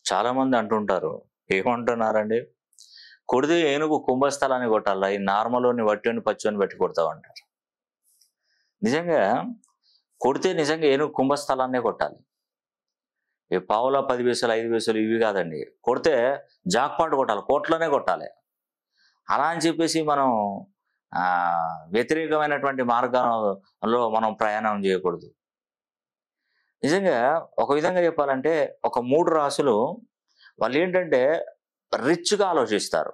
చాలా మంది అంటుంటారు. ఏమంటున్నారండి? కొడితే ఏనుగు కుంభస్థలాన్ని కొట్టాలా, ఈ నార్మలోని వట్టోని పచ్చోని పెట్టి కొడతావంటారు. నిజంగా కొడితే నిజంగా ఏనుగు కుంభస్థలాన్నే కొట్టాలి. ఈ పావులా 10 పైసలు 5 పైసలు ఇవి కాదండి. కొడితే జాక్పాట్ కొట్టాలి, కోట్లోనే కొట్టాలి. అలా అని చెప్పేసి మనం వ్యతిరేకమైనటువంటి మార్గంలో మనం ప్రయాణం చేయకూడదు. నిజంగా ఒక విధంగా చెప్పాలంటే ఒక 3 రాసులు వాళ్ళేంటంటే రిచ్‌గా ఆలోచిస్తారు.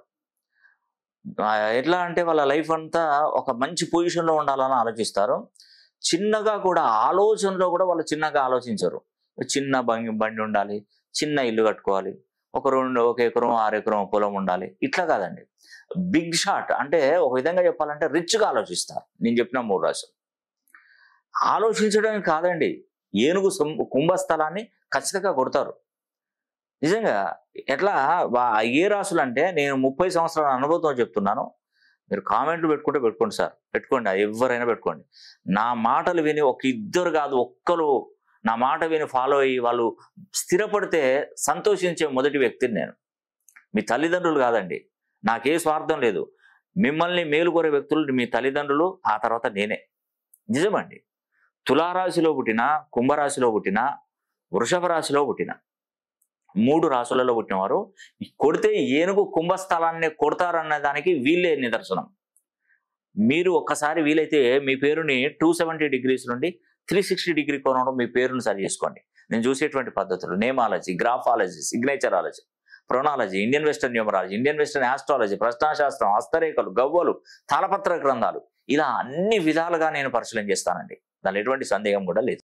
ఎట్లా అంటే వాళ్ళ లైఫ్ అంతా ఒక మంచి పొజిషన్‌లో ఉండాలని ఆలోచిస్తారు. చిన్నగా కూడా ఆలోచనలో కూడా వాళ్ళు చిన్నగా ఆలోచించరు. చిన్న బండి ఉండాలి, చిన్న ఇల్లు కట్టుకోవాలి, ఒక ఎకరం 6 ఎకరం పొలం ఉండాలి. ఇట్లా కాదండి. బిగ్ షాట్ అంటే ఒక విధంగా చెప్పాలంటే రిచ్‌గా ఆలోచిస్తారు. నేను చెప్పిన 3 రాసులు. ఆలోచించడం కాదండి. ఏనుగు కుంభస్థలాన్ని ఖచ్చితంగా కొడతారు. నిజంగా ఎట్లా ఏ రాసులంటే నేను 30 సంవత్సరాల అనుభవంతో చెప్తున్నాను. మీరు కామెంట్లు పెట్టుకుంటే పెట్టుకోండి సార్. పెట్టుకోండి. ఎవరైనా పెట్టుకోండి. నా మాటలు విని ఒక ఇద్దరు కాదు ఒక్కరు నా మాట విని ఫాలో అయ్యి వాళ్ళు స్థిరపడితే సంతోషించే మొదటి వ్యక్తిని నేను. మీ తల్లిదండ్రులు కాదండి. నాకే స్వార్థం లేదు. మిమ్మల్ని మేలుకోరే వ్యక్తులు మీ తల్లిదండ్రులు, ఆ తర్వాత నేనే. నిజమండి. తులారాశిలో పుట్టిన, కుంభరాశిలో పుట్టిన, వృషభ రాశిలో పుట్టిన 3 రాశులలో పుట్టినవారు కొడితే ఏనుగు కుంభస్థలాన్ని కొడతారన్న దానికి వీళ్ళే నిదర్శనం. మీరు ఒక్కసారి వీలైతే మీ పేరుని 270 డిగ్రీస్ నుండి 360 డిగ్రీ కోణంలో మీ పేరును సరి చేసుకోండి. నేను చూసేటువంటి పద్ధతులు నేమాలజీ, గ్రాఫాలజీ, సిగ్నేచరాలజీ, ప్రొనాలజీ, Indian western numerology, Indian western astrology, ప్రశ్నాశాస్త్రం, హస్తరేఖలు, గవ్వలు, తాళపత్ర గ్రంథాలు ఇలా అన్ని విధాలుగా నేను పరిశీలన చేస్తానండి. దానిలో ఎటువంటి సందేహం కూడా లేదు.